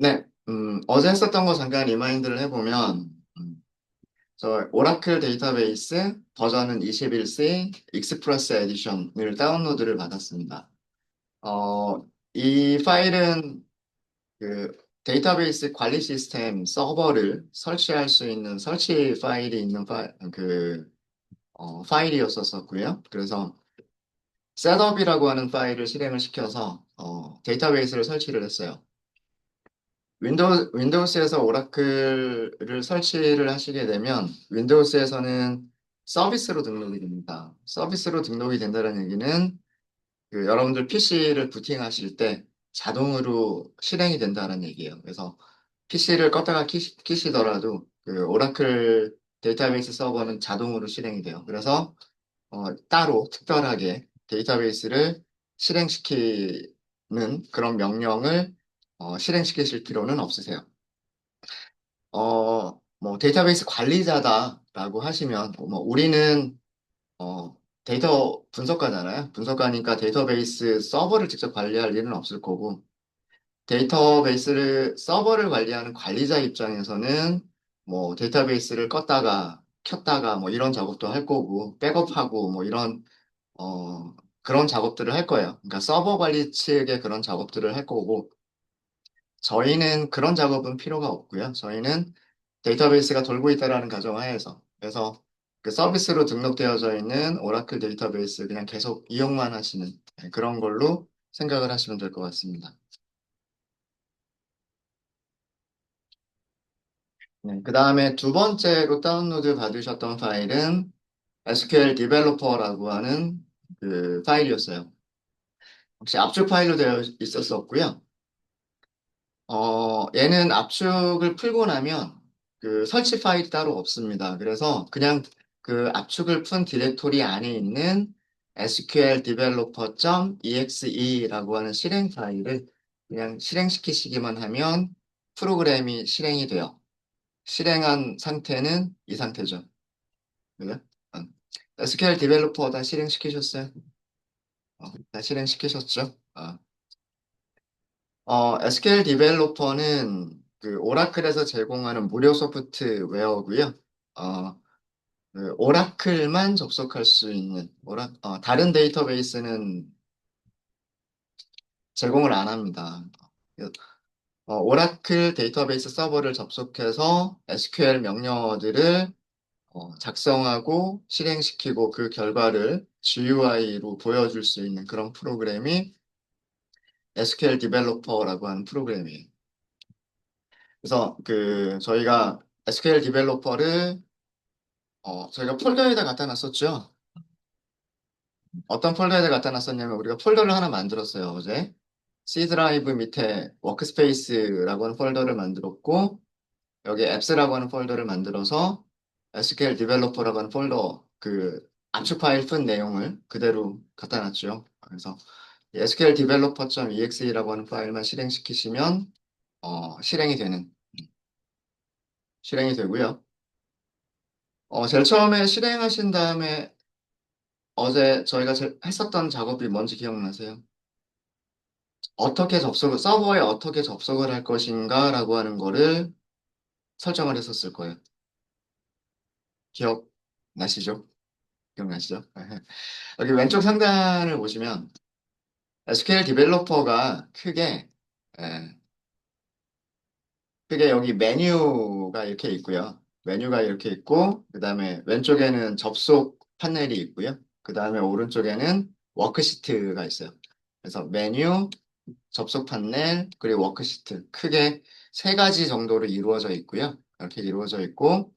네, 어제 했었던 거 잠깐 리마인드를 해보면, 저 오라클 데이터베이스 버전은 21C 익스프레스 에디션을 다운로드를 받았습니다. 어, 이 파일은 그 데이터베이스 관리 시스템 서버를 설치할 수 있는 설치 파일이 있는 파일이었었고요. 그래서 셋업이라고 하는 파일을 실행을 시켜서 데이터베이스를 설치를 했어요. 윈도우스에서 오라클을 설치를 하시게 되면 윈도우스에서는 서비스로 등록이 됩니다. 서비스로 등록이 된다는 얘기는 여러분들 PC를 부팅하실 때 자동으로 실행이 된다는 얘기예요. 그래서 PC를 껐다가 키시더라도 그 오라클 데이터베이스 서버는 자동으로 실행이 돼요. 그래서 따로 특별하게 데이터베이스를 실행시키는 그런 명령을 실행시키실 필요는 없으세요. 뭐 데이터베이스 관리자다라고 하시면 뭐 우리는 데이터 분석가잖아요. 분석가니까 데이터베이스 서버를 직접 관리할 일은 없을 거고 데이터베이스를 서버를 관리하는 관리자 입장에서는 뭐 데이터베이스를 껐다가 켰다가 뭐 이런 작업도 할 거고 백업하고 뭐 이런 그런 작업들을 할 거예요. 그러니까 서버 관리 측의 그런 작업들을 할 거고 저희는 그런 작업은 필요가 없고요. 저희는 데이터베이스가 돌고 있다라는 가정하에서 그래서 그 서비스로 등록되어져 있는 오라클 데이터베이스 그냥 계속 이용만 하시는 그런 걸로 생각을 하시면 될 것 같습니다. 네, 그 다음에 두 번째로 다운로드 받으셨던 파일은 SQL 디벨로퍼라고 하는 그 파일이었어요. 혹시 압축 파일로 되어 있었었고요. 얘는 압축을 풀고 나면 그 설치 파일이 따로 없습니다. 그래서 그냥 그 압축을 푼 디렉토리 안에 있는 sql developer.exe라고 하는 실행 파일을 그냥 실행시키시기만 하면 프로그램이 실행이 돼요. 실행한 상태는 이 상태죠. 그죠? SQL 디벨로퍼 다 실행시키셨어요? 다 실행시키셨죠? SQL 디벨로퍼는 그 오라클에서 제공하는 무료 소프트웨어고요. 어, 그 오라클만 접속할 수 있는 다른 데이터베이스는 제공을 안 합니다. 오라클 데이터베이스 서버를 접속해서 SQL 명령어들을 작성하고 실행시키고 그 결과를 GUI로 보여줄 수 있는 그런 프로그램이 SQL 디벨로퍼라고 하는 프로그램이에요. 그래서 저희가 SQL 디벨로퍼를 저희가 폴더에다 갖다 놨었죠. 어떤 폴더에다 갖다 놨었냐면 우리가 폴더를 하나 만들었어요, 어제. C 드라이브 밑에 워크스페이스라고 하는 폴더를 만들었고 여기 앱스라고 하는 폴더를 만들어서 SQL 디벨로퍼라고 하는 폴더 압축 파일 푼 내용을 그대로 갖다 놨죠. 그래서 SQL developer.exe라고 하는 파일만 실행시키시면 실행이 실행이 되고요. 제일 처음에 실행하신 다음에 어제 저희가 했었던 작업이 뭔지 기억나세요? 서버에 어떻게 접속을 할 것인가라고 하는 거를 설정을 했었을 거예요. 기억나시죠? 기억나시죠? 여기 왼쪽 상단을 보시면 SQL 디벨로퍼가 에, 크게 여기 메뉴가 이렇게 있고요. 메뉴가 이렇게 있고, 그 다음에 왼쪽에는 접속 판넬이 있고요. 그 다음에 오른쪽에는 워크시트가 있어요. 그래서 메뉴, 접속 판넬, 그리고 워크시트. 크게 세 가지 정도로 이루어져 있고요. 이렇게 이루어져 있고,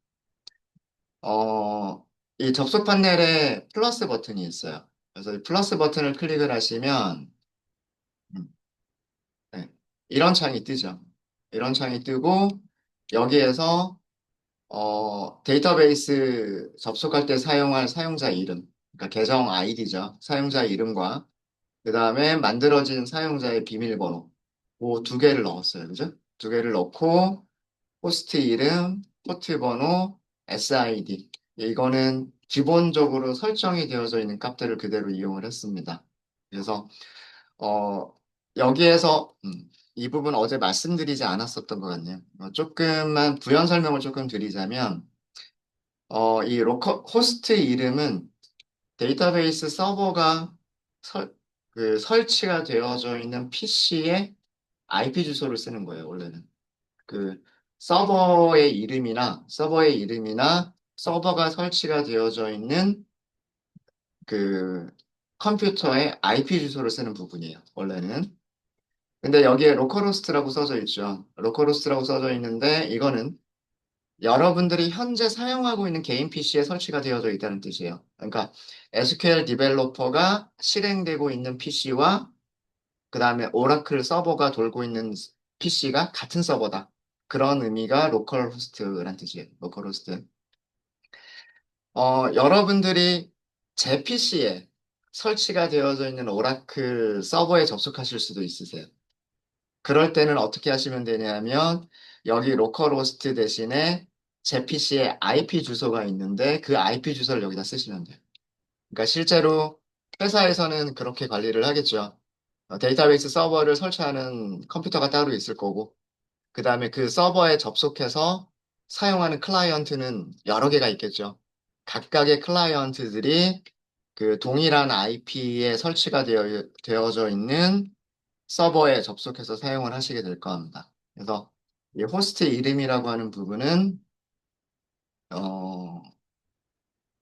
어, 이 접속 판넬에 플러스 버튼이 있어요. 그래서 이 플러스 버튼을 클릭을 하시면, 음, 네, 이런 창이 뜨죠. 이런 창이 뜨고, 여기에서 데이터베이스 접속할 때 사용할 사용자 이름, 그러니까 계정 아이디죠. 사용자 이름과 그 다음에 만들어진 사용자의 비밀번호, 그 두 개를 넣었어요. 그죠? 두 개를 넣고 호스트 이름, 포트 번호, SID. 이거는 기본적으로 설정이 되어져 있는 값들을 그대로 이용을 했습니다. 그래서 어, 여기에서 이 부분 어제 말씀드리지 않았었던 것 같네요. 조금만 부연 설명을 조금 드리자면, 이 호스트 이름은 데이터베이스 서버가 설, 설치가 되어져 있는 PC의 IP 주소를 쓰는 거예요, 원래는. 그 서버의 이름이나 서버가 설치가 되어져 있는 그 컴퓨터의 IP 주소를 쓰는 부분이에요, 원래는. 근데 여기에 로컬호스트라고 써져 있죠. 로컬호스트라고 써져 있는데 이거는 여러분들이 현재 사용하고 있는 개인 PC에 설치가 되어져 있다는 뜻이에요. 그러니까 SQL 디벨로퍼가 실행되고 있는 PC와 그 다음에 오라클 서버가 돌고 있는 PC가 같은 서버다. 그런 의미가 로컬 호스트란 뜻이에요. 로컬 호스트. 여러분들이 제 PC에 설치가 되어져 있는 오라클 서버에 접속하실 수도 있으세요. 그럴 때는 어떻게 하시면 되냐면 여기 로컬 호스트 대신에 제 PC에 IP 주소가 있는데 그 IP 주소를 여기다 쓰시면 돼요. 그러니까 실제로 회사에서는 그렇게 관리를 하겠죠. 데이터베이스 서버를 설치하는 컴퓨터가 따로 있을 거고, 그 다음에 그 서버에 접속해서 사용하는 클라이언트는 여러 개가 있겠죠. 각각의 클라이언트들이 그 동일한 IP에 설치가 되어져 있는 서버에 접속해서 사용을 하시게 될 겁니다. 그래서 이 호스트 이름이라고 하는 부분은 어,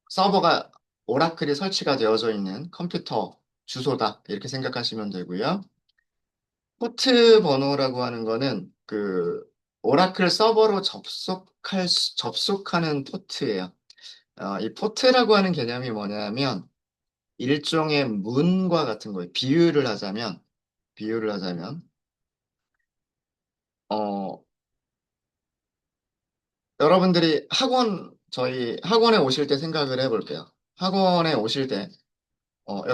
서버가 오라클이 설치가 되어져 있는 컴퓨터 주소다 이렇게 생각하시면 되고요. 포트 번호라고 하는 거는 그 오라클 서버로 접속하는 포트예요. 이 포트라고 하는 개념이 뭐냐면 일종의 문과 같은 거예요. 비유를 하자면 어, 여러분들이 저희 학원에 오실 때 생각을 해볼게요. 학원에 오실 때,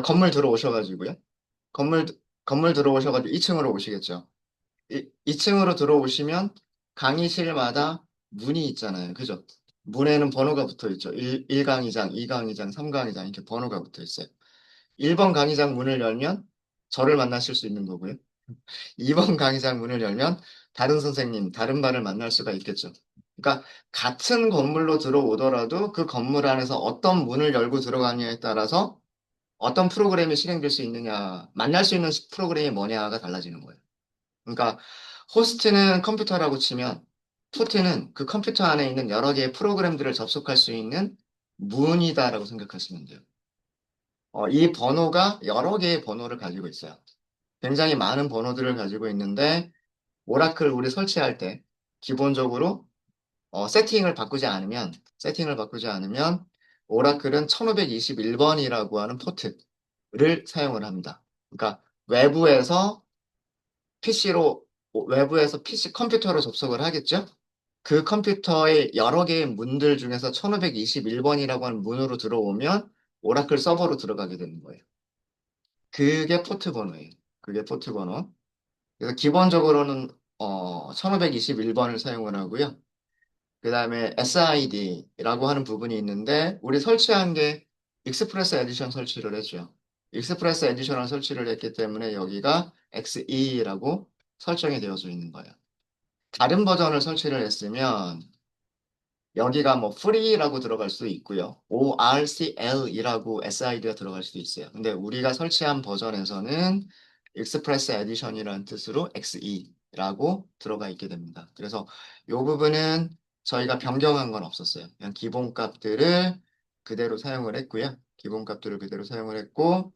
건물 들어오셔가지고요. 건물, 건물 들어오셔가지고 2층으로 오시겠죠. 2층으로 들어오시면 강의실마다 문이 있잖아요. 그죠? 문에는 번호가 붙어 있죠. 1강의장, 2강의장, 3강의장 이렇게 번호가 붙어 있어요. 1번 강의장 문을 열면 저를 만나실 수 있는 거고요. 2번 강의장 문을 열면 다른 선생님, 다른 반을 만날 수가 있겠죠. 그러니까 같은 건물로 들어오더라도 그 건물 안에서 어떤 문을 열고 들어가느냐에 따라서 어떤 프로그램이 실행될 수 있느냐, 만날 수 있는 프로그램이 뭐냐가 달라지는 거예요. 그러니까 호스트는 컴퓨터라고 치면 포트는 그 컴퓨터 안에 있는 여러 개의 프로그램들을 접속할 수 있는 문이다라고 생각하시면 돼요. 이 번호가 여러 개의 번호를 가지고 있어요. 굉장히 많은 번호들을 가지고 있는데 오라클 우리 설치할 때 기본적으로 세팅을 바꾸지 않으면 오라클은 1521번이라고 하는 포트를 사용을 합니다. 그러니까 외부에서 PC 컴퓨터로 접속을 하겠죠? 그 컴퓨터의 여러 개의 문들 중에서 1521번이라고 하는 문으로 들어오면 오라클 서버로 들어가게 되는 거예요. 그게 포트 번호예요. 그게 포트 번호. 그래서 기본적으로는 1521번을 사용을 하고요. 그 다음에 SID라고 하는 부분이 있는데 우리 설치한 게 익스프레스 에디션 설치를 했죠. 익스프레스 에디션을 설치를 했기 때문에 여기가 XE라고 설정이 되어져 있는 거예요. 다른 버전을 설치를 했으면 여기가 뭐 free라고 들어갈 수도 있고요. ORCL이라고 SID가 들어갈 수도 있어요. 근데 우리가 설치한 버전에서는 Express Edition이라는 뜻으로 XE라고 들어가 있게 됩니다. 그래서 이 부분은 저희가 변경한 건 없었어요. 그냥 기본 값들을 그대로 사용을 했고요. 기본 값들을 그대로 사용을 했고,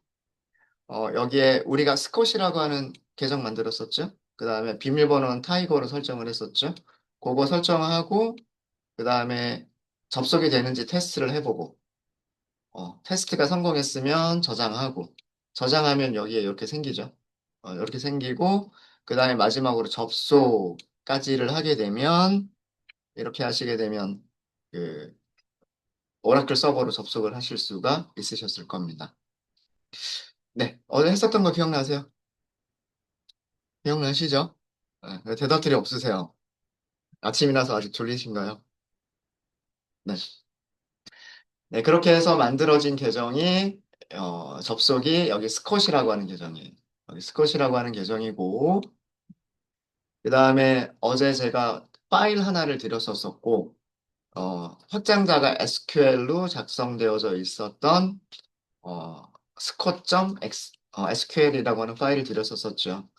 여기에 우리가 스콧이라고 하는 계정 만들었었죠. 그 다음에 비밀번호는 타이거로 설정을 했었죠. 그거 설정하고, 그 다음에 접속이 되는지 테스트를 해보고, 테스트가 성공했으면 저장하고, 저장하면 여기에 이렇게 생기죠. 이렇게 생기고, 그 다음에 마지막으로 접속까지를 하게 되면, 이렇게 하시게 되면, 그, 오라클 서버로 접속을 하실 수가 있으셨을 겁니다. 네, 어제 했었던 거 기억나세요? 기억나시죠? 네, 대답들이 없으세요. 아침이라서 아직 졸리신가요? 네. 네, 그렇게 해서 만들어진 계정이, 접속이 여기 스콧이라고 하는 계정이에요. 여기 스콧이라고 하는 계정이고, 그 다음에 어제 제가 파일 하나를 드렸었었고, 확장자가 SQL로 작성되어져 있었던, 어, SQL이라고 하는 파일을 드렸었었죠.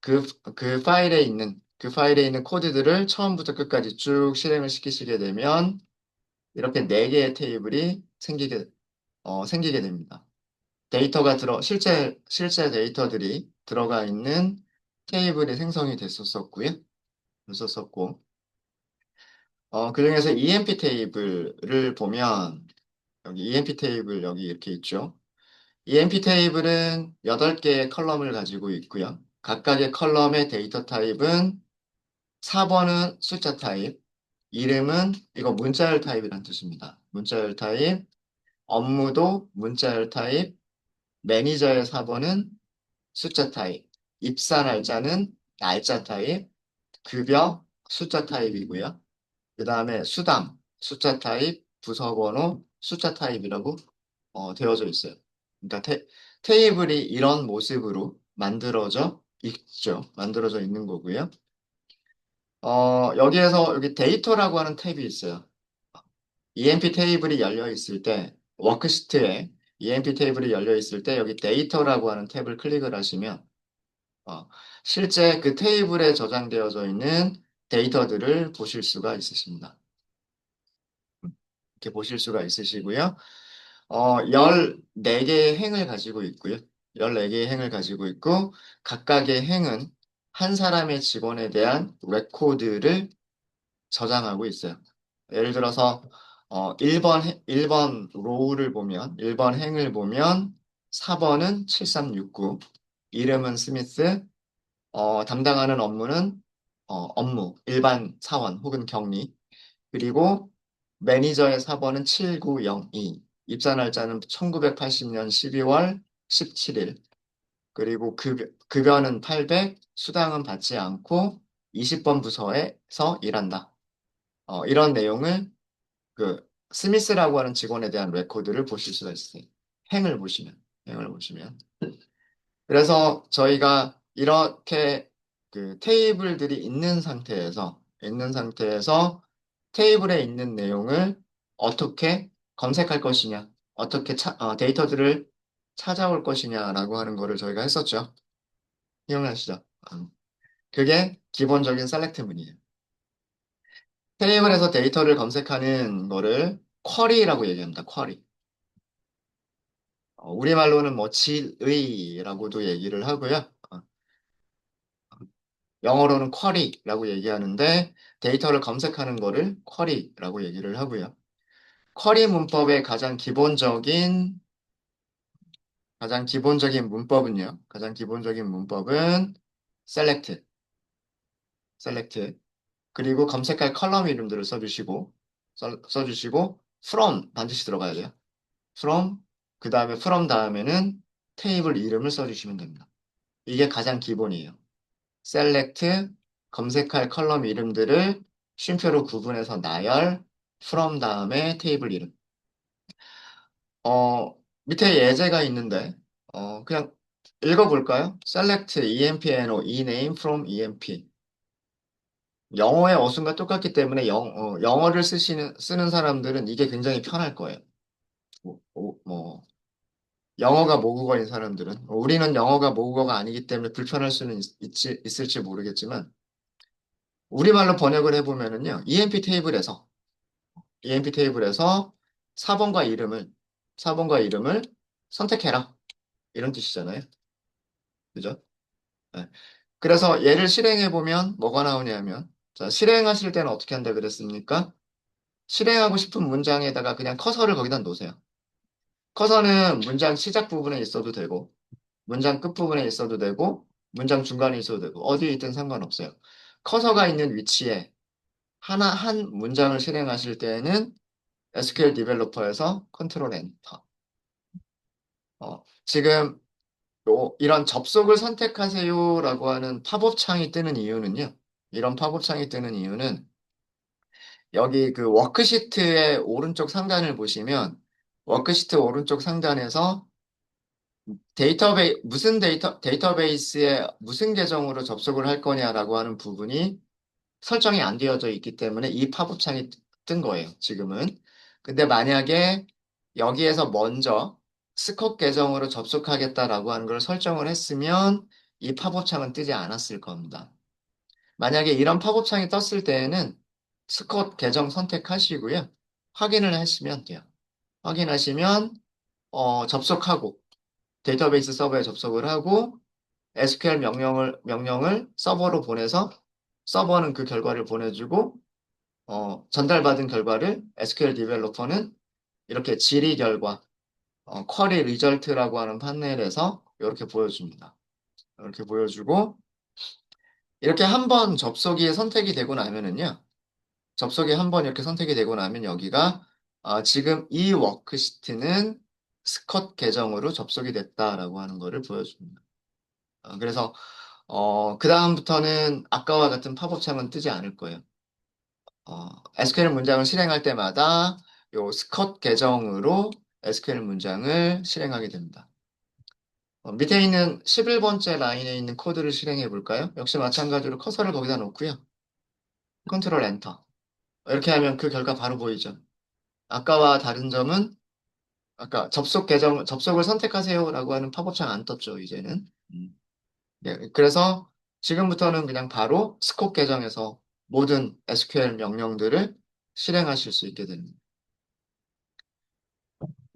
그 파일에 있는 코드들을 처음부터 끝까지 쭉 실행을 시키시게 되면, 이렇게 네 개의 테이블이 생기게 됩니다. 실제 데이터들이 들어가 있는 테이블이 생성이 됐었었고, 그중에서 EMP 테이블을 보면, 여기 EMP 테이블 여기 이렇게 있죠. EMP 테이블은 8개의 컬럼을 가지고 있고요. 각각의 컬럼의 데이터 타입은 4번은 숫자 타입, 이름은 이거 문자열 타입이란 뜻입니다. 문자열 타입, 업무도 문자열 타입, 매니저의 4번은 숫자 타입, 입사 날짜는 날짜 타입, 급여 숫자 타입이고요. 그 다음에 수당 숫자 타입, 부서 번호 숫자 타입이라고 되어져 있어요. 그러니까 테이블이 이런 모습으로 만들어져 있죠. 만들어져 있는 거고요. 여기에서 여기 데이터라고 하는 탭이 있어요. EMP 테이블이 열려 있을 때, 워크시트에 EMP 테이블이 열려 있을 때 여기 데이터라고 하는 탭을 클릭을 하시면 어, 실제 그 테이블에 저장되어져 있는 데이터들을 보실 수가 있으십니다. 이렇게 보실 수가 있으시고요. 14개의 행을 가지고 있고요. 14개의 행을 가지고 있고, 각각의 행은 한 사람의 직원에 대한 레코드를 저장하고 있어요. 예를 들어서, 1번 로우를 보면, 1번 행을 보면, 4번은 7369, 이름은 스미스, 담당하는 업무는, 업무, 일반 사원 혹은 격리, 그리고 매니저의 사번은 7902, 입사 날짜는 1980년 12월 17일, 그리고 급여는 800, 수당은 받지 않고 20번 부서에서 일한다. 이런 내용을 스미스라고 하는 직원에 대한 레코드를 보실 수가 있어요. 행을 보시면, 행을 보시면. 그래서 저희가 이렇게 그 테이블들이 있는 상태에서 테이블에 있는 내용을 어떻게 검색할 것이냐, 어떻게 데이터들을 찾아올 것이냐라고 하는 거를 저희가 했었죠. 기억나시죠? 그게 기본적인 셀렉트문이에요. 테이블에서 데이터를 검색하는 거를 쿼리라고 얘기합니다. 쿼리. 우리말로는 뭐 질의라고도 얘기를 하고요. 영어로는 쿼리라고 얘기하는데 데이터를 검색하는 거를 쿼리라고 얘기를 하고요. 쿼리 문법의 가장 기본적인 문법은 select, select. 그리고 검색할 컬럼 이름들을 써주시고 from 반드시 들어가야 돼요. from, 그 다음에 from 다음에는 테이블 이름을 써주시면 됩니다. 이게 가장 기본이에요. select, 검색할 컬럼 이름들을 쉼표로 구분해서 나열, from 다음에 테이블 이름. 밑에 예제가 있는데, 그냥 읽어볼까요? select EMPNO, ename from EMP. 영어의 어순과 똑같기 때문에 영어를 쓰는 사람들은 이게 굉장히 편할 거예요. 뭐, 영어가 모국어인 사람들은. 우리는 영어가 모국어가 아니기 때문에 불편할 수는 있을지 모르겠지만, 우리말로 번역을 해보면은요, EMP 테이블에서 4번과 이름을, 4번과 이름을 선택해라. 이런 뜻이잖아요. 그죠? 네. 그래서 얘를 실행해보면 뭐가 나오냐면, 자, 실행하실 때는 어떻게 한다 그랬습니까? 실행하고 싶은 문장에다가 그냥 커서를 거기다 놓으세요. 커서는 문장 시작 부분에 있어도 되고, 문장 끝 부분에 있어도 되고, 문장 중간에 있어도 되고, 어디에 있든 상관없어요. 커서가 있는 위치에 한 문장을 실행하실 때에는 SQL 디벨로퍼에서 컨트롤 엔터. 지금 이런 접속을 선택하세요라고 하는 팝업 창이 뜨는 이유는요. 이런 팝업 창이 뜨는 이유는 여기 그 워크시트의 오른쪽 상단을 보시면 워크시트 오른쪽 상단에서 무슨 데이터베이스에 무슨 계정으로 접속을 할 거냐라고 하는 부분이 설정이 안 되어져 있기 때문에 이 팝업창이 뜬 거예요, 지금은. 근데 만약에 여기에서 먼저 스컷 계정으로 접속하겠다라고 하는 걸 설정을 했으면 이 팝업창은 뜨지 않았을 겁니다. 만약에 이런 팝업창이 떴을 때에는 스컷 계정 선택하시고요. 확인을 하시면 돼요. 확인하시면 접속하고 데이터베이스 서버에 접속을 하고 SQL 명령을 서버로 보내서 서버는 그 결과를 보내주고 전달받은 결과를 SQL 디벨로퍼는 이렇게 질의 결과, 쿼리 리절트라고 하는 판넬에서 이렇게 보여줍니다. 이렇게 보여주고 이렇게 한 번 접속이 선택이 되고 나면은요. 접속이 한 번 이렇게 선택이 되고 나면 여기가 지금 이 워크시트는 스컷 계정으로 접속이 됐다라고 하는 거를 보여줍니다. 그래서 그 다음부터는 아까와 같은 팝업 창은 뜨지 않을 거예요. SQL 문장을 실행할 때마다 요 스컷 계정으로 SQL 문장을 실행하게 됩니다. 밑에 있는 11번째 라인에 있는 코드를 실행해 볼까요? 역시 마찬가지로 커서를 거기다 놓고요. 컨트롤 엔터. 이렇게 하면 그 결과 바로 보이죠. 아까와 다른 점은 아까 접속을 선택하세요라고 하는 팝업창 안 떴죠, 이제는. 네, 그래서 지금부터는 그냥 바로 스콧 계정에서 모든 SQL 명령들을 실행하실 수 있게 됩니다.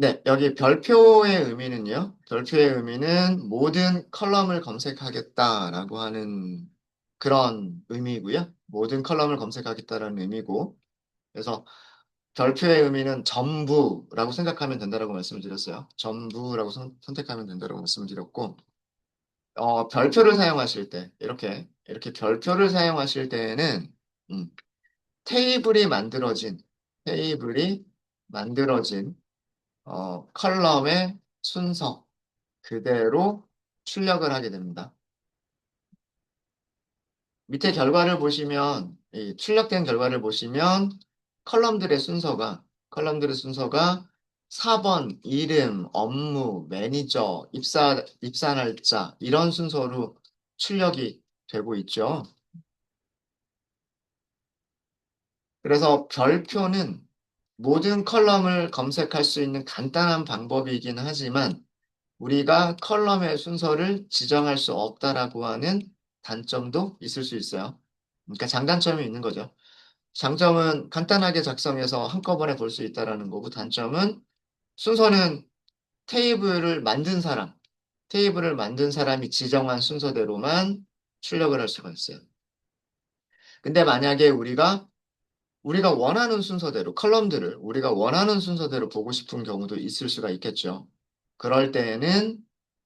네, 여기 별표의 의미는요. 별표의 의미는 모든 컬럼을 검색하겠다라고 하는 그런 의미고요. 모든 컬럼을 검색하겠다라는 의미고. 그래서 별표의 의미는 전부라고 생각하면 된다라고 말씀을 드렸어요. 전부라고 선택하면 된다라고 말씀을 드렸고, 별표를 사용하실 때, 이렇게 별표를 사용하실 때에는, 음, 테이블이 만들어진, 테이블이 만들어진, 컬럼의 순서 그대로 출력을 하게 됩니다. 밑에 결과를 보시면, 이 출력된 결과를 보시면, 컬럼들의 순서가 4번, 이름, 업무, 매니저, 입사 날짜, 이런 순서로 출력이 되고 있죠. 그래서 별표는 모든 컬럼을 검색할 수 있는 간단한 방법이긴 하지만 우리가 컬럼의 순서를 지정할 수 없다라고 하는 단점도 있을 수 있어요. 그러니까 장단점이 있는 거죠. 장점은 간단하게 작성해서 한꺼번에 볼 수 있다라는 거고 단점은 순서는 테이블을 만든 사람, 테이블을 만든 사람이 지정한 순서대로만 출력을 할 수가 있어요. 근데 만약에 우리가 원하는 순서대로, 컬럼들을 우리가 원하는 순서대로 보고 싶은 경우도 있을 수가 있겠죠. 그럴 때에는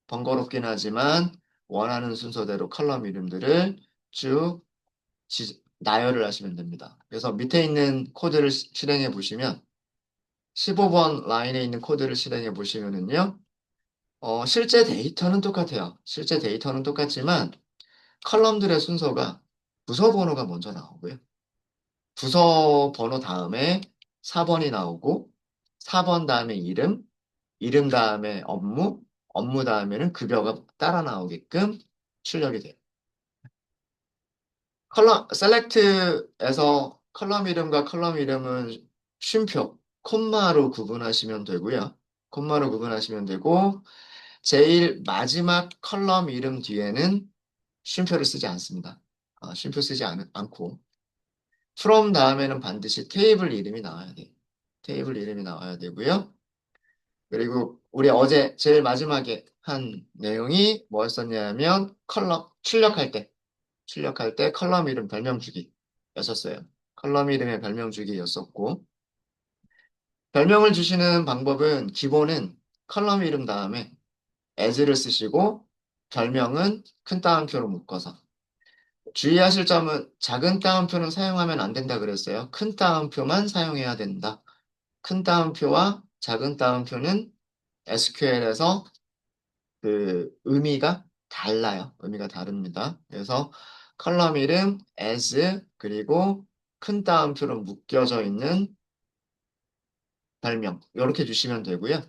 번거롭긴 하지만 원하는 순서대로 컬럼 이름들을 쭉 나열을 하시면 됩니다. 그래서 밑에 있는 코드를 실행해 보시면 15번 라인에 있는 코드를 실행해 보시면은요. 실제 데이터는 똑같아요. 실제 데이터는 똑같지만 컬럼들의 순서가 부서 번호가 먼저 나오고요. 부서 번호 다음에 4번이 나오고 4번 다음에 이름, 이름 다음에 업무, 업무 다음에는 급여가 따라 나오게끔 출력이 돼요. 셀렉트에서 컬럼 이름과 컬럼 이름은 쉼표, 콤마로 구분하시면 되고요. 콤마로 구분하시면 되고 제일 마지막 컬럼 이름 뒤에는 쉼표를 쓰지 않습니다. 쉼표 쓰지 않고 from 다음에는 반드시 테이블 이름이 나와야 돼요. 테이블 이름이 나와야 되고요. 그리고 우리 어제 제일 마지막에 한 내용이 뭐였었냐면 출력할 때 컬럼 이름 별명 주기였었어요. 컬럼 이름의 별명 주기였었고 별명을 주시는 방법은 기본은 컬럼 이름 다음에 as를 쓰시고 별명은 큰 따옴표로 묶어서 주의하실 점은 작은 따옴표는 사용하면 안 된다 그랬어요. 큰 따옴표만 사용해야 된다. 큰 따옴표와 작은 따옴표는 SQL에서 그 의미가 달라요. 의미가 다릅니다. 그래서 컬럼 이름 as 그리고 큰 따옴표로 묶여져 있는 별명 이렇게 주시면 되고요.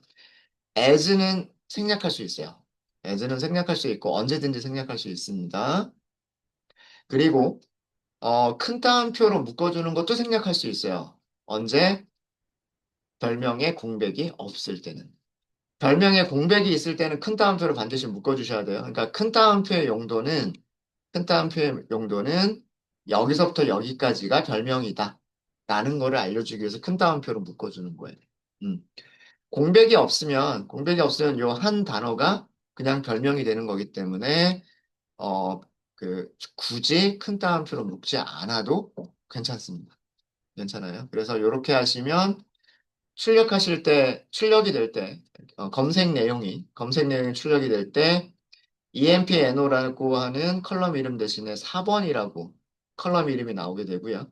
as는 생략할 수 있어요. as는 생략할 수 있고 언제든지 생략할 수 있습니다. 그리고 큰 따옴표로 묶어주는 것도 생략할 수 있어요. 언제? 별명에 공백이 없을 때는. 별명에 공백이 있을 때는 큰 따옴표로 반드시 묶어주셔야 돼요. 그러니까 큰 따옴표의 용도는 여기서부터 여기까지가 별명이다. 라는 거를 알려주기 위해서 큰 따옴표로 묶어주는 거예요. 음. 공백이 없으면 요 한 단어가 그냥 별명이 되는 거기 때문에, 굳이 큰 따옴표로 묶지 않아도 괜찮습니다. 괜찮아요. 그래서 이렇게 하시면 검색 내용이 출력이 될 때, empno라고 하는 컬럼 이름 대신에 4번이라고 컬럼 이름이 나오게 되고요.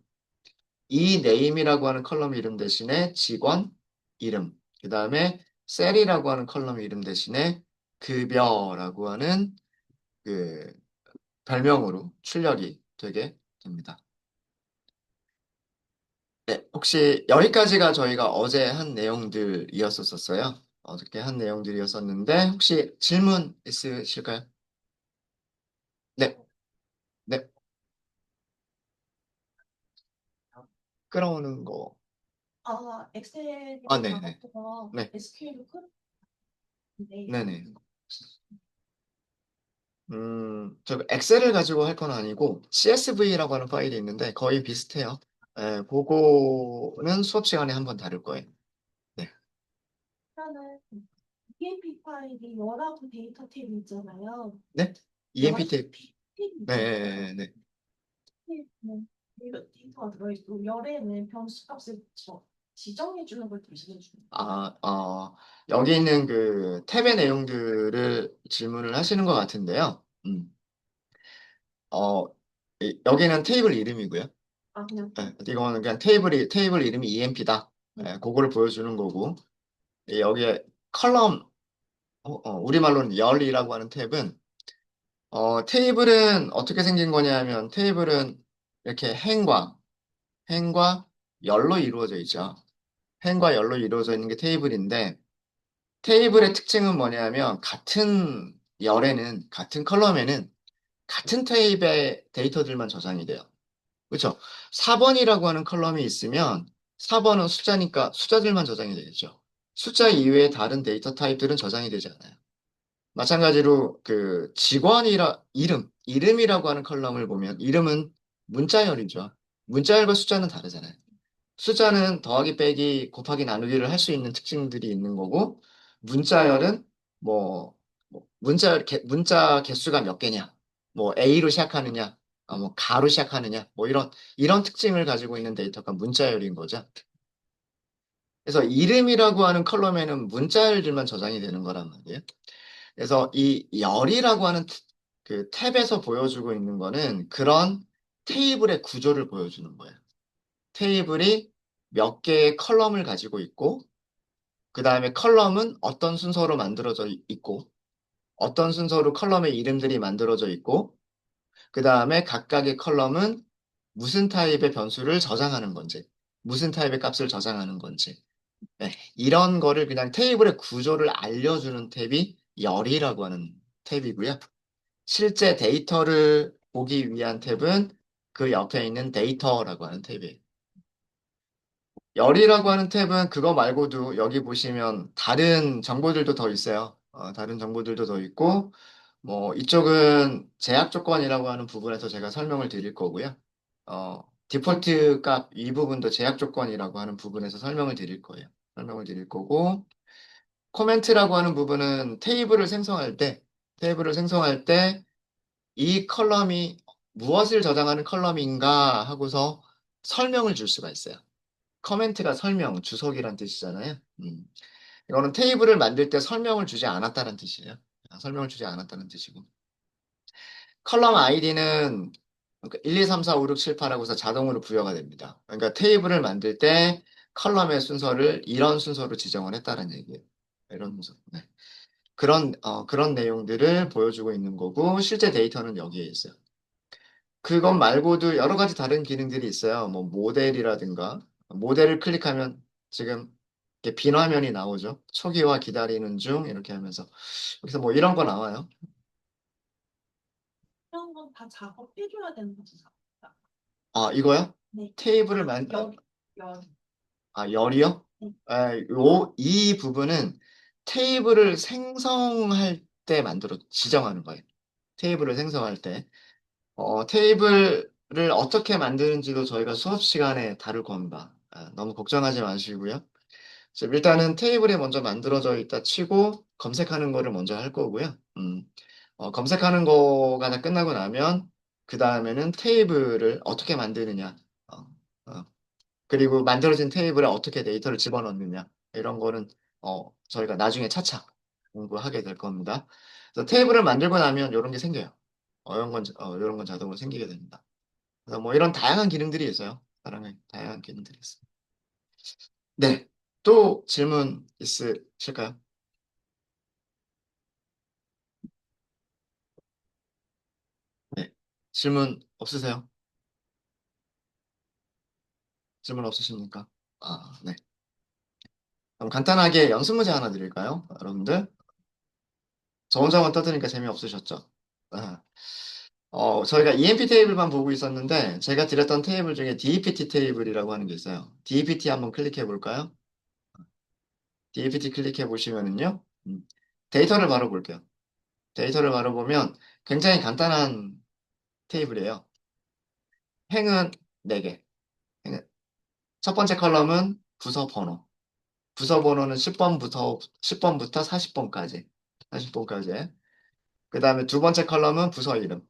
이 name이라고 하는 컬럼 이름 대신에 직원 이름, 그 다음에 셀이라고 하는 컬럼 이름 대신에 급여라고 하는 그 별명으로 출력이 되게 됩니다. 네, 혹시 여기까지가 저희가 어제 한 내용들이었었어요. 어저께 한 내용들이었었는데 혹시 질문 있으실까요? 네, 네, 끌어오는 거. 아, 엑셀이랑 네, 네, 작업도가 네, SQL로 큰데 네, 네. 저 엑셀을 가지고 할 건 아니고 CSV라고 하는 파일이 있는데 거의 비슷해요. 예, 그거는 수업 시간에 한번 다룰 거예요. 네, 일단은 EMP 파일이 열하고 데이터 탭이 있잖아요. 네, 열에 EMPT, 탭이 네, 있잖아요. 네. 탭은 데이터가 들어있고 열에는 변수 값을 지정해 주는 걸 대신해 주는 거예요. 아, 여기 있는 그 탭의 내용들을 질문을 하시는 것 같은데요. 어, 여기는 테이블 이름이고요. 아 그냥 탭. 이거는 그냥 테이블 이름이 EMP다. 네. 그거를 보여주는 거고, 여기에 컬럼, 우리말로는 열이라고 하는 탭은, 테이블은 어떻게 생긴 거냐면, 테이블은 이렇게 행과 열로 이루어져 있죠. 행과 열로 이루어져 있는 게 테이블인데, 테이블의 특징은 뭐냐면 같은 컬럼에는 같은 타입의 데이터들만 저장이 돼요. 그렇죠? 4번이라고 하는 컬럼이 있으면 4번은 숫자니까 숫자들만 저장이 되겠죠. 숫자 이외의 다른 데이터 타입들은 저장이 되지 않아요. 마찬가지로 그 이름이라고 하는 컬럼을 보면 이름은 문자열이죠. 문자열과 숫자는 다르잖아요. 숫자는 더하기, 빼기, 곱하기, 나누기를 할 수 있는 특징들이 있는 거고, 문자열은 문자 개수가 몇 개냐, A로 시작하느냐, 가로 시작하느냐, 이런 특징을 가지고 있는 데이터가 문자열인 거죠. 그래서 이름이라고 하는 컬럼에는 문자열들만 저장이 되는 거란 말이에요. 그래서 이 열이라고 하는 그 탭에서 보여주고 있는 거는 그런 테이블의 구조를 보여주는 거예요. 테이블이 몇 개의 컬럼을 가지고 있고, 그 다음에 컬럼은 어떤 순서로 만들어져 있고, 어떤 순서로 컬럼의 이름들이 만들어져 있고, 그 다음에 각각의 컬럼은 무슨 타입의 변수를 저장하는 건지, 무슨 타입의 값을 저장하는 건지, 네, 이런 거를 그냥 테이블의 구조를 알려주는 탭이 열이라고 하는 탭이고요. 실제 데이터를 보기 위한 탭은 그 옆에 있는 데이터라고 하는 탭이에요. 열이라고 하는 탭은 그거 말고도 여기 보시면 다른 정보들도 더 있어요. 다른 정보들도 더 있고, 이쪽은 제약 조건이라고 하는 부분에서 제가 설명을 드릴 거고요. 디폴트 값 이 부분도 제약 조건이라고 하는 부분에서 설명을 드릴 거예요. 설명을 드릴 거고, 코멘트라고 하는 부분은 테이블을 생성할 때 이 컬럼이 무엇을 저장하는 컬럼인가 하고서 설명을 줄 수가 있어요. 커멘트가 주석이란 뜻이잖아요. 이거는 테이블을 만들 때 설명을 주지 않았다는 뜻이에요. 설명을 주지 않았다는 뜻이고. 컬럼 아이디는 1, 2, 3, 4, 5, 6, 7, 8하고서 자동으로 부여가 됩니다. 그러니까 테이블을 만들 때 컬럼의 순서를 이런 순서로 지정을 했다는 얘기예요. 이런 순서. 네. 그런 내용들을 보여주고 있는 거고, 실제 데이터는 여기에 있어요. 그것 말고도 여러 가지 다른 기능들이 있어요. 모델이라든가, 모델을 클릭하면 지금 이렇게 빈 화면이 나오죠. 초기화 기다리는 중 이렇게 하면서 여기서 뭐 이런 거 나와요. 이런 건 다 작업해줘야 되는 거죠. 작업. 아, 이거요? 네. 테이블을 아, 열. 열이요? 네. 이 부분은 테이블을 생성할 때 지정하는 거예요. 테이블을 생성할 때. 테이블을 어떻게 만드는지도 저희가 수업 시간에 다룰 겁니다. 너무 걱정하지 마시고요. 지금 일단은 테이블이 먼저 만들어져 있다 치고 검색하는 거를 먼저 할 거고요. 검색하는 거가 다 끝나고 나면 그 다음에는 테이블을 어떻게 만드느냐. 어, 어, 그리고 만들어진 테이블에 어떻게 데이터를 집어넣느냐. 이런 거는 저희가 나중에 차차 공부하게 될 겁니다. 그래서 테이블을 만들고 나면 이런 게 생겨요. 이런 건 자동으로 생기게 됩니다. 그래서 뭐 이런 다양한 기능들이 있어요. 다양한 기능들이 있어요. 네. 또 질문 있으실까요? 네. 질문 없으세요? 질문 없으십니까? 아, 네. 그럼 간단하게 연습 문제 하나 드릴까요? 여러분들? 저 혼자만 떠드니까 재미없으셨죠? 아, 저희가 EMP 테이블만 보고 있었는데, 제가 드렸던 테이블 중에 DEPT 테이블이라고 하는 게 있어요. DEPT 한번 클릭해 볼까요? DEPT 클릭해 보시면은요, 데이터를 바로 볼게요. 데이터를 바로 보면 굉장히 간단한 테이블이에요. 행은 4개. 첫 번째 컬럼은 부서 번호. 부서 번호는 10번부터 40번까지. 40번까지. 그 다음에 두 번째 컬럼은 부서 이름.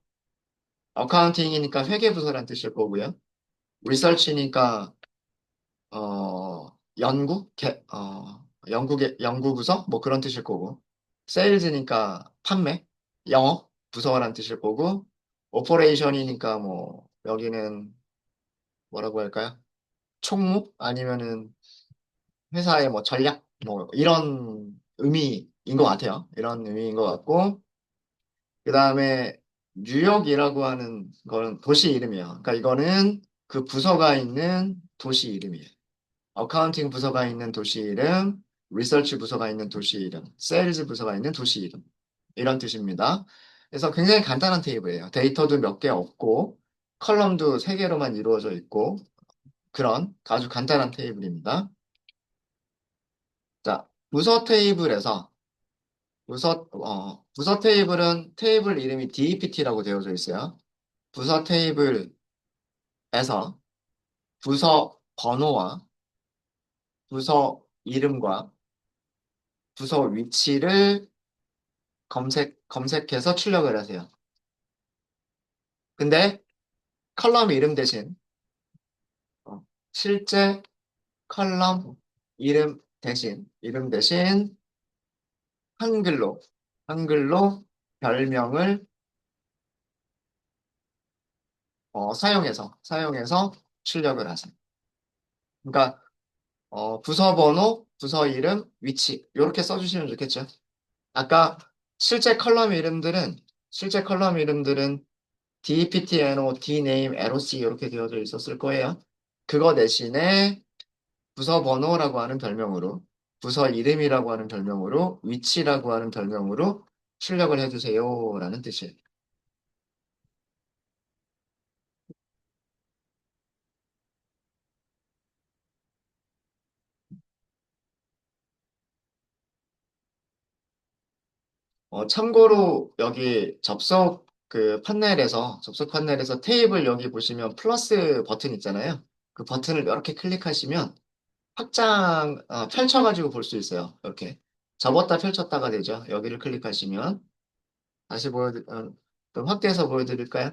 어카운팅이니까 회계부서란 뜻일 거고요. 리서치니까, 연구부서? 뭐 그런 뜻일 거고. 세일즈니까 판매, 영업, 부서란 뜻일 거고. 오퍼레이션이니까 뭐, 여기는 뭐라고 할까요? 총무? 아니면은 회사의 뭐 전략? 뭐 이런 의미인 것 같아요. 이런 의미인 것 같고. 그 다음에 뉴욕이라고 하는 거는 도시 이름이에요. 그러니까 이거는 그 부서가 있는 도시 이름이에요. 어카운팅 부서가 있는 도시 이름, 리서치 부서가 있는 도시 이름, 세일즈 부서가 있는 도시 이름. 이런 뜻입니다. 그래서 굉장히 간단한 테이블이에요. 데이터도 몇 개 없고, 컬럼도 3개로만 이루어져 있고, 그런 아주 간단한 테이블입니다. 자, 부서 테이블은 테이블 이름이 DEPT라고 되어져 있어요. 부서 테이블에서 부서 번호와 부서 이름과 부서 위치를 검색해서 출력을 하세요. 근데 컬럼 어, 실제 컬럼 이름 대신 한글로, 한글로 별명을 사용해서 출력을 하세요. 그러니까 부서 번호, 부서 이름, 위치 이렇게 써주시면 좋겠죠. 아까 실제 컬럼 이름들은 실제 컬럼 이름들은 DPTNO, DNAME, LOC 이렇게 되어져 있었을 거예요. 그거 대신에 부서 번호라고 하는 별명으로, 부서 이름이라고 하는 별명으로, 위치라고 하는 별명으로 출력을 해주세요라는 뜻이에요. 참고로 여기 접속 판넬에서 테이블 여기 보시면 플러스 버튼 있잖아요. 그 버튼을 이렇게 클릭하시면 펼쳐가지고 볼 수 있어요. 이렇게. 접었다 펼쳤다가 되죠. 여기를 클릭하시면. 좀 확대해서 보여드릴까요?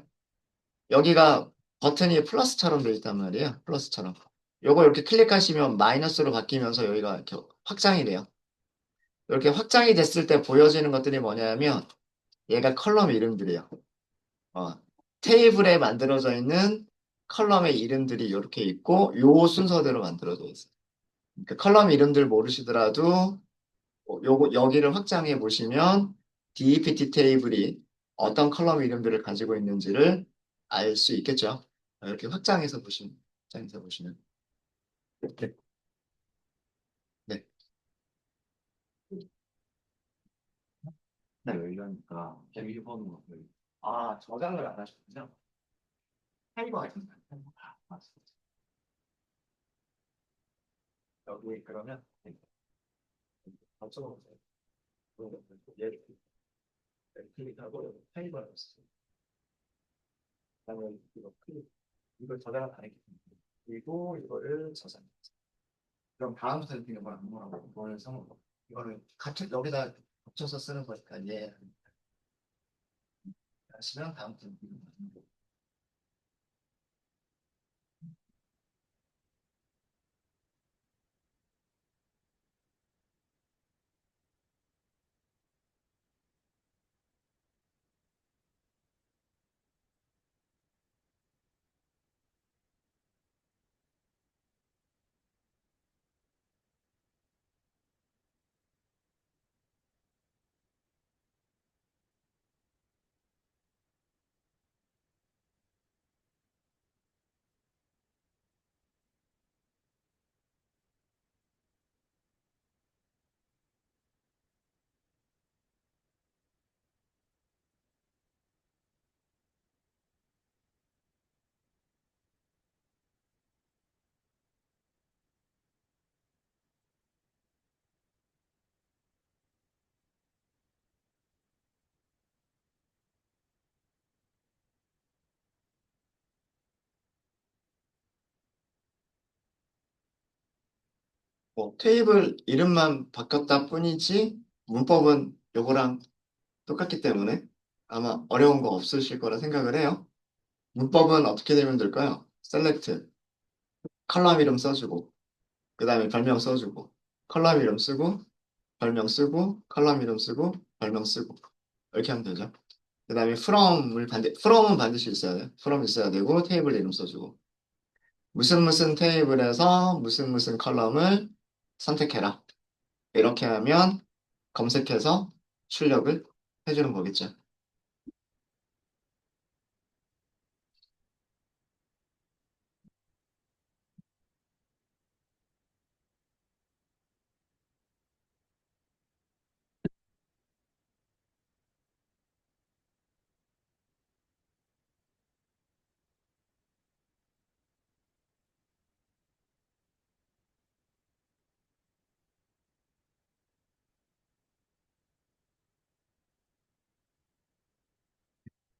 여기가 버튼이 플러스처럼 되어 있단 말이에요. 플러스처럼. 요거 이렇게 클릭하시면 마이너스로 바뀌면서 여기가 이렇게 확장이 돼요. 이렇게 확장이 됐을 때 보여지는 것들이 뭐냐면 얘가 컬럼 이름들이에요. 어, 테이블에 만들어져 있는 컬럼의 이름들이 이렇게 있고 요 순서대로 만들어져 있어요. 그 컬럼 이름들 모르시더라도 여기를 확장해 보시면 DEPT 테이블이 어떤 컬럼 이름들을 가지고 있는지를 알 수 있겠죠. 이렇게 확장해서 보시면. 네. 네. 아, 저장을 안 하셨군요. 타이머가 있나요? 여기 그러면 맞춰보세요. 얘를 클릭하고 타이머를 쓰고 그다음에 이걸 저장을 안 했기 때문에 그리고 이거를 저장. 그럼 다음 세팅은 뭐안 뭐라고 이거는 상관없고 이거는 같이 여기다 붙여서 쓰는 거니까 얘 하시면 다음 세팅. 뭐 테이블 이름만 바뀌었다 뿐이지 문법은 요거랑 똑같기 때문에 아마 어려운 거 없으실 거라 생각을 해요. 문법은 어떻게 되면 될까요? 셀렉트, 컬럼 이름 써주고, 그 다음에 별명 써주고, 컬럼 이름 쓰고, 별명 쓰고, 컬럼 이름 쓰고, 별명 쓰고. 이렇게 하면 되죠. 그 다음에 from은 반드시 있어야 돼요. from 있어야 되고, 테이블 이름 써주고. 무슨 무슨 테이블에서 무슨 무슨 컬럼을 선택해라. 이렇게 하면 검색해서 출력을 해주는 거겠죠.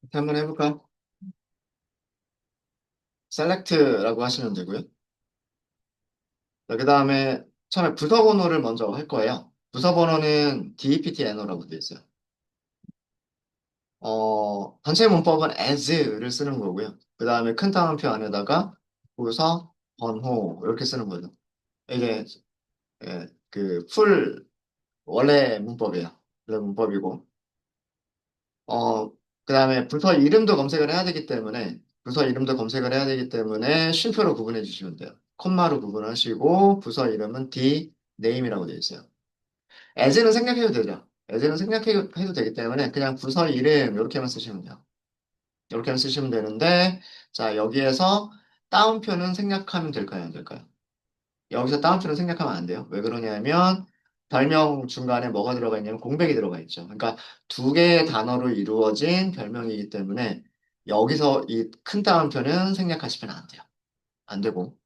이렇게 한번 해볼까? select라고 하시면 되고요. 그 다음에 처음에 부서 번호를 먼저 할 거예요. 부서 번호는 DEPTNO라고 되어 있어요. 전체 문법은 as를 쓰는 거고요. 그 다음에 큰 따옴표 안에다가 부서 번호 이렇게 쓰는 거죠. 이게 그 원래 문법이에요. 원래 문법이고 그 다음에 부서 이름도 검색을 해야 되기 때문에 쉼표로 구분해 주시면 돼요. 콤마로 구분하시고 부서 이름은 D name이라고 되어 있어요. as는 생략해도 되죠. as는 생략해도 되기 때문에 그냥 부서 이름 이렇게만 쓰시면 돼요. 이렇게만 쓰시면 되는데 자 여기에서 따옴표는 생략하면 될까요? 안 될까요? 여기서 따옴표는 생략하면 안 돼요. 왜 그러냐면 별명 중간에 뭐가 들어가 있냐면 공백이 들어가 있죠. 그러니까 두 개의 단어로 이루어진 별명이기 때문에 여기서 이 큰 따옴표는 생략하시면 안 돼요. 안 되고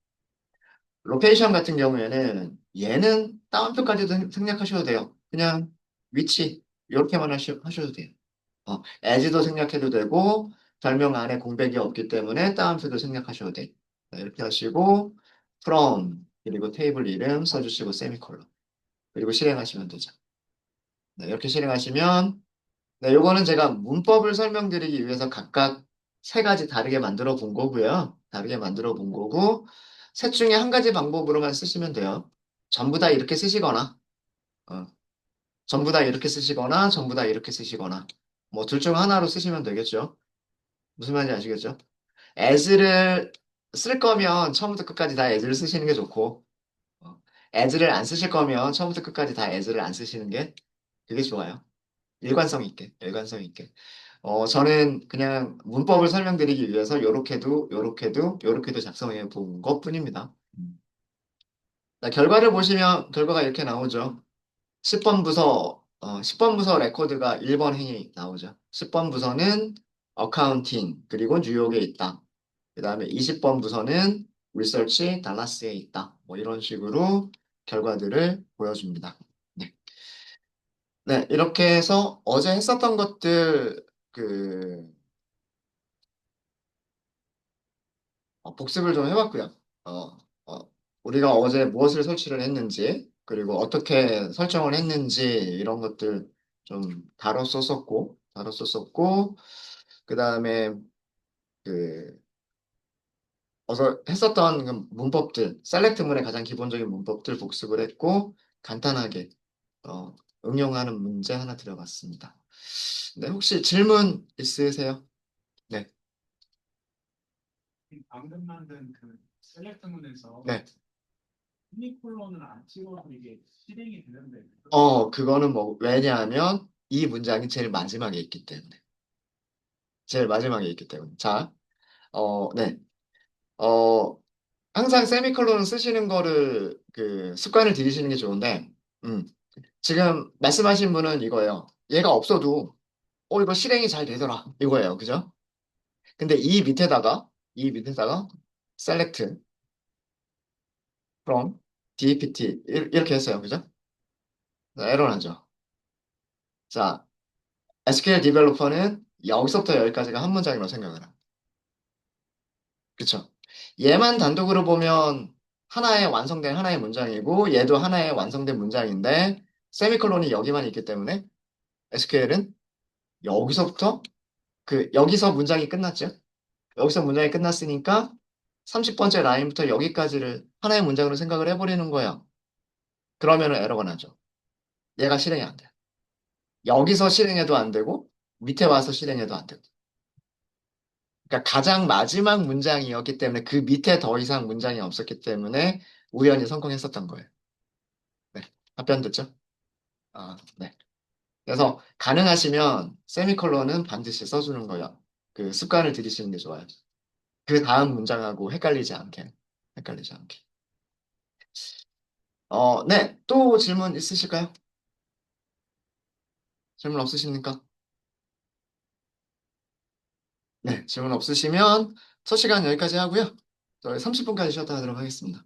로케이션 같은 경우에는 얘는 따옴표까지도 생략하셔도 돼요. 그냥 위치 이렇게만 하셔도 돼요. as도 생략해도 되고 별명 안에 공백이 없기 때문에 따옴표도 생략하셔도 돼요. 네, 이렇게 하시고 from 그리고 테이블 이름 써주시고 세미콜론 그리고 실행하시면 되죠. 네, 이렇게 실행하시면 네, 요거는 제가 문법을 설명드리기 위해서 각각 세 가지 다르게 만들어 본 거고요. 다르게 만들어 본 거고 셋 중에 한 가지 방법으로만 쓰시면 돼요. 전부 다 이렇게 쓰시거나 어, 전부 다 이렇게 쓰시거나 전부 다 이렇게 쓰시거나 뭐 둘 중 하나로 쓰시면 되겠죠. 무슨 말인지 아시겠죠? as를 쓸 거면 처음부터 끝까지 다 as를 쓰시는 게 좋고 어, as를 안 쓰실 거면 처음부터 끝까지 다 as를 안 쓰시는 게 그게 좋아요. 일관성 있게. 저는 그냥 문법을 설명드리기 위해서 요렇게도 작성해 본 것뿐입니다. 자, 결과를 보시면 결과가 이렇게 나오죠. 10번 부서 10번 부서 레코드가 1번 행에 나오죠. 10번 부서는 어카운팅, 그리고 뉴욕에 있다. 그 다음에 20번 부서는 리서치 달라스에 있다. 뭐 이런 식으로 결과들을 보여줍니다. 네. 네, 이렇게 해서 어제 했었던 것들, 복습을 좀 해봤고요. 어, 어, 우리가 어제 무엇을 설치를 했는지, 그리고 어떻게 설정을 했는지, 이런 것들 좀 다뤘었고, 그 다음에 그, 어서 했었던 그 문법들, 셀렉트문의 가장 기본적인 문법들 복습을 했고, 간단하게, 어, 응용하는 문제 하나 드려봤습니다. 네, 혹시 질문 있으세요? 네, 방금 만든 그 셀렉트문에서 네. 세미콜론을 안 찍어도 이게 실행이 되는데 그거는 뭐, 왜냐하면 이 문장이 제일 마지막에 있기 때문에. 제일 마지막에 있기 때문에. 자, 네. 어, 항상 세미콜론 쓰시는 거를 습관을 들이시는 게 좋은데, 음, 지금 말씀하신 분은 이거예요. 얘가 없어도, 이거 실행이 잘 되더라. 이거예요. 그죠? 근데 이 밑에다가, select from DPT, 이렇게 했어요. 그죠? 에러 나죠? 자, SQL 디벨로퍼는 여기서부터 여기까지가 한 문장이라고 생각을 합니다. 그쵸? 얘만 단독으로 보면 하나의 완성된 하나의 문장이고 얘도 하나의 완성된 문장인데 세미콜론이 여기만 있기 때문에 SQL은 여기서부터 여기서 문장이 끝났죠. 여기서 문장이 끝났으니까 30번째 라인부터 여기까지를 하나의 문장으로 생각을 해버리는 거예요. 그러면은 에러가 나죠. 얘가 실행이 안 돼요. 여기서 실행해도 안 되고 밑에 와서 실행해도 안 되고. 그러니까 가장 마지막 문장이었기 때문에 그 밑에 더 이상 문장이 없었기 때문에 우연히 성공했었던 거예요. 네. 답변 됐죠? 네. 그래서 가능하시면 세미콜론은 반드시 써주는 거예요. 그 습관을 들이시는 게 좋아요. 그 다음 문장하고 헷갈리지 않게. 헷갈리지 않게. 네. 또 질문 있으실까요? 질문 없으십니까? 네. 질문 없으시면 첫 시간 여기까지 하고요. 저희 30분까지 쉬었다 하도록 하겠습니다.